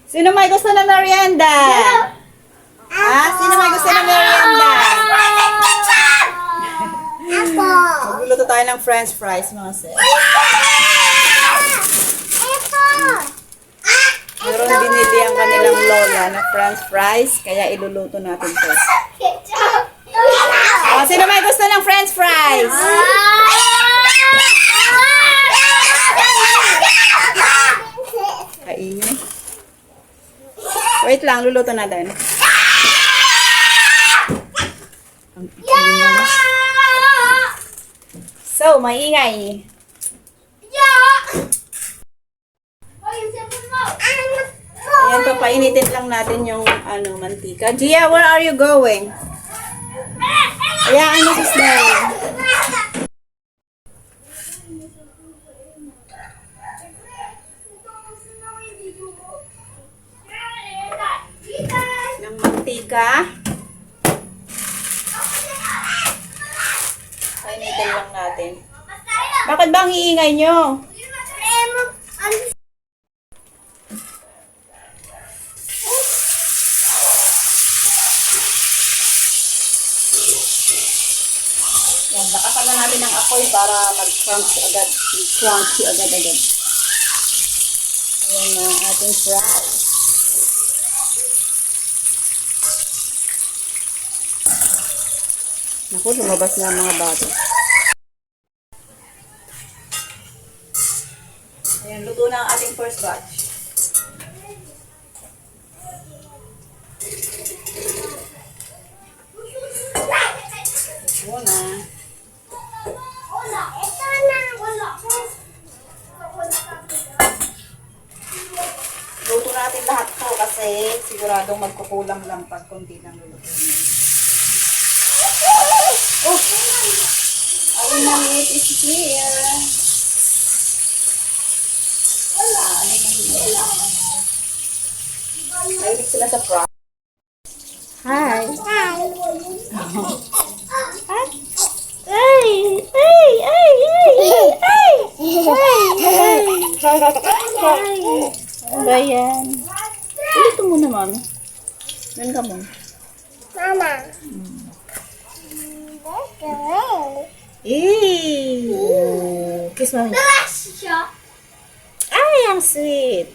Sino may gusto ng merienda? Sino may gusto ng merienda? Ako. Magluluto tayo ng french fries, mga sis. Meron binili ang kanilang lola na french fries, kaya iluluto natin to. Sino may gusto ng french fries? Kainin. Wait lang, luluto natin. Ang ikin niya. So, maingay. Ayan, papainitin lang natin yung mantika. Gia, where are you going? Ayan, si Snow. Ng mantika. Painitin lang natin. Bakit ba ang iingay nyo? Yan, lakasan na natin ang apoy para mag-crunchy agad. Crunchy agad-agad. Ayan na ating fries. Naku, lumabas na ang mga bato. Ayan, luto na ang ating first batch. Muna. Luto natin lahat po kasi siguradong magkukulang lang pag konti lang luluto. Oh! Our meat is here. Mahilig sila sa fries. Hi! Hi. Ay! Ay! Ay! Ay! Ay! Ano ba yan? Ito muna, mami. Doon ka muna. Mama. Kiss mami. Ay, ang sweet.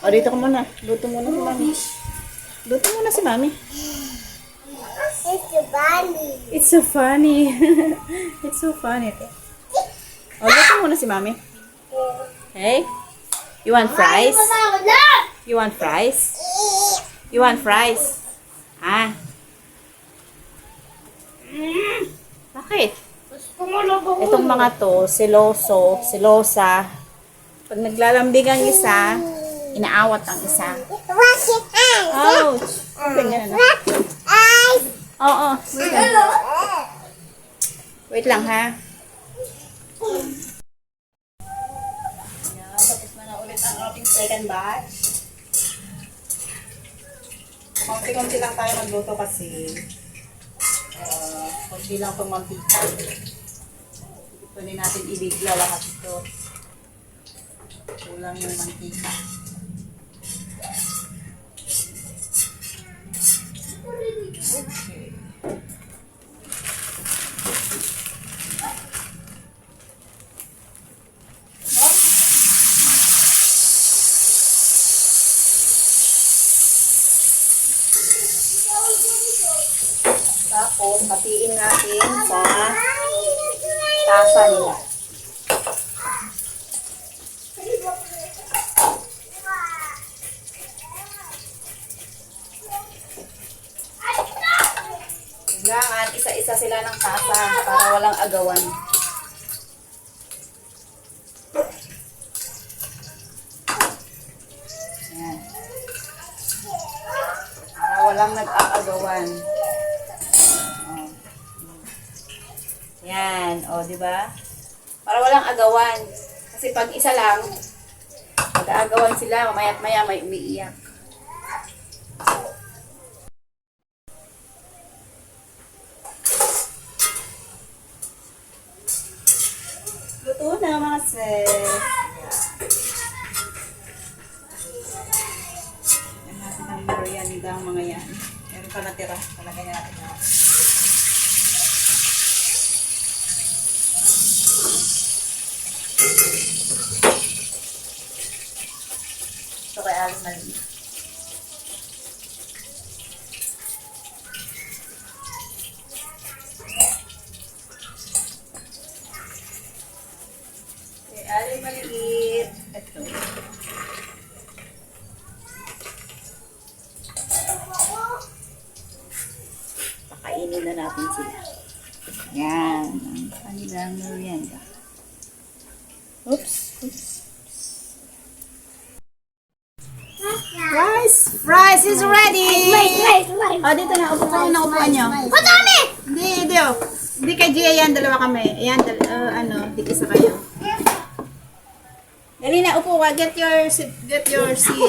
O, dito ka muna. Luto muna si mami. Luto muna si mami. It's bunny. It's so funny. It's so funny. O, luto muna si mami. Hey? You want fries? You want fries? You want fries? Ha? Bakit? Itong mga to, silosa. Pag naglalambing ang isa, inaawat ang isa. Wash it out. Ouch! Ganyan na. Oo. Wait lang, ha? Yan, tapos na ulit ang ating second batch. Konti-konti lang tayo magluto kasi konti lang itong mantika. Pwede natin ibigla lahat ito. Kulang yung mantika. Okay. Tapos, hatiin natin sa tasa nila. Kailangan isa-isa sila ng tasa para walang agawan. Ayan. Para walang nag-aagawan. Yan, o, di ba? Para walang agawan. Kasi pag isa lang, mag-aagawan sila, mamaya't maya may umiiyak. Luto na, mga sis. mga yan. Meron pa natira. Palagay natin na. Ito kay Aling Maliit. Kay Aling Maliit. Ito. Pakainin na natin sila. Yan. Ang kanilang merienda. Oops. Rice is ready! Oh, dito na. Upo kayo na upuan nyo. Madami! Hindi, oh. Hindi kay Gia yan. Dalawa kami. Ayan, di isa kayo. Dali na, upo ka. Get your seat.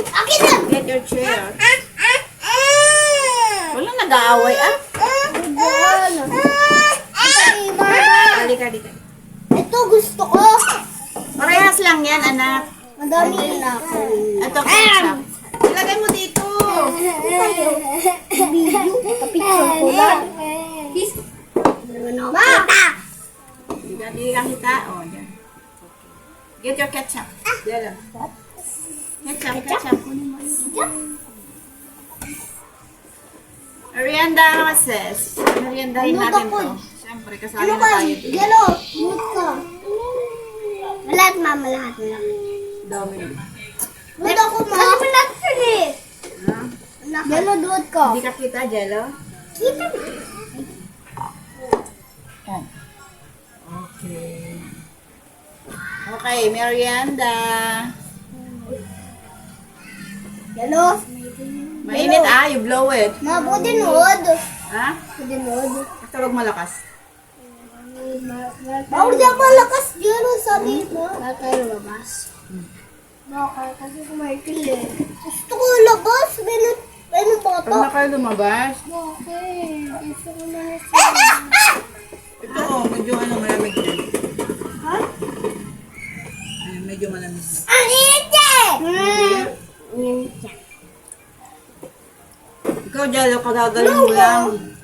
Akin na! Get your chair. Walang nag-aaway, ah. Halika. Ito gusto ko. Parehas lang yan, anak. Madami na ako. Ito, ketchup. Ilagay mo dito. Kapicture ko lang. Mata! Hindi ka kita. Oh, dyan. Get your ketchup. Diyan lang. Ketchup. Kunin mo. Merienda, sis. Meriendahin natin to. Siyempre, kasali Ano na ka? tayo dito. Yellow. Mute ka. Lahat, mama. Lahat. Dami na. Mute ako, ma. Ano ba lahat yun eh? Ha? Yellow, duot ko. Hindi ka kita, Jello? Kita. Oh. Okay. Okay, merienda. Yellow. Mainit you blow it. Ma, budinod. Ha? Budinod. Tawag malakas. Bawal di ako malakas. Yellow, sabi mo. Bakit tayo lumabas? Bakit? Kasi kumartil eh. Gusto ko labas. Ano ba Pag ito? na kayo lumabas, Bakit? Gusto ko na ito medyo malamig din. Ha? Medyo malamig. Ang init Ikaw, Jello, kagagaling mo lang.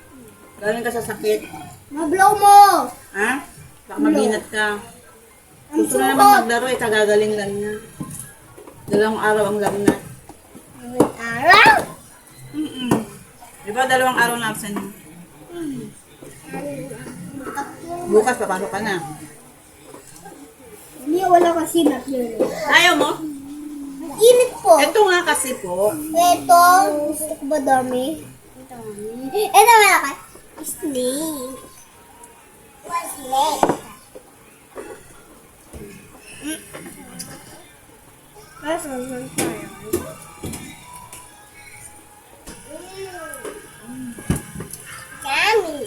Galing ka sa sakit. Mablaw mo! Ha? Baka maginat ka. Gusto na naman maglaro, kagagaling lang niya. 2 araw ang lagnat. Araw? Di ba 2 araw na absent mo? Bukas, papasok ka na. Hindi, wala kasi not yun. Ayaw mo? Ang init po. Ito nga kasi po. Ito, gusto ko ba dami? Ito malaki. Snake. What's snake? Nasaan tayo? Yummy.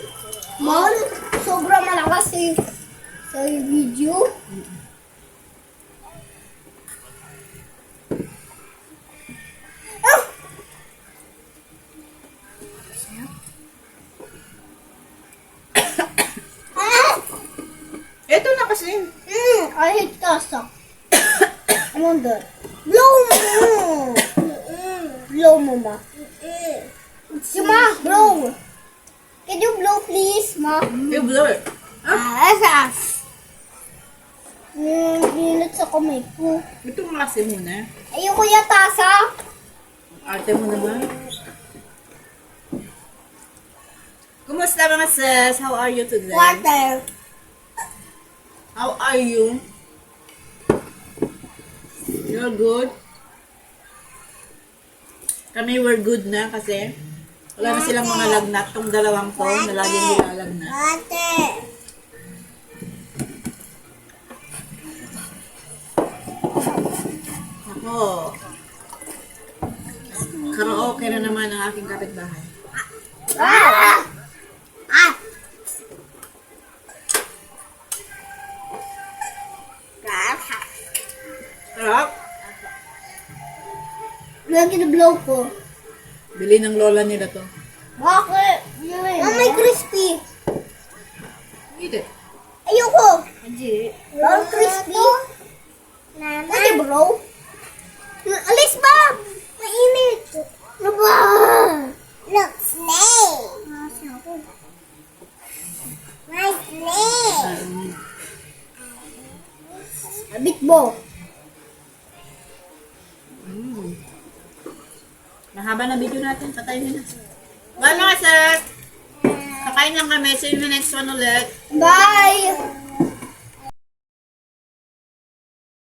Mol, sobrang malakas sa video. Ito na kasi. I hate Casa. I wonder. Blow mo! Blow mo, ma. Si ma, blow. Can you blow, please, ma? You blow it. Asas. Bilat sa kamay ko. Ito nga kasi muna. Ayoko yung tasa. Arte mo naman. Kumusta mga sis? How are you today? Water. How are you? You're good? Kami we're good na kasi wala na silang mga lagnat. Tong 2 to na laging nilalagnat. Water. Ako. Karaoke na naman ang aking kapitbahay. Ah! Ah! Sarap. Lagi na blow ko. Bili ng lola nila to. Bakit? May crispy. Eat it. Ayoko. All crispy. Pwede bro? Alis ba? Mainit. Ano ba? Big bowl. Mahaba na video natin. Patayin na. Bye mga sir! Kakain lang kami. See you in the next one ulit. Bye!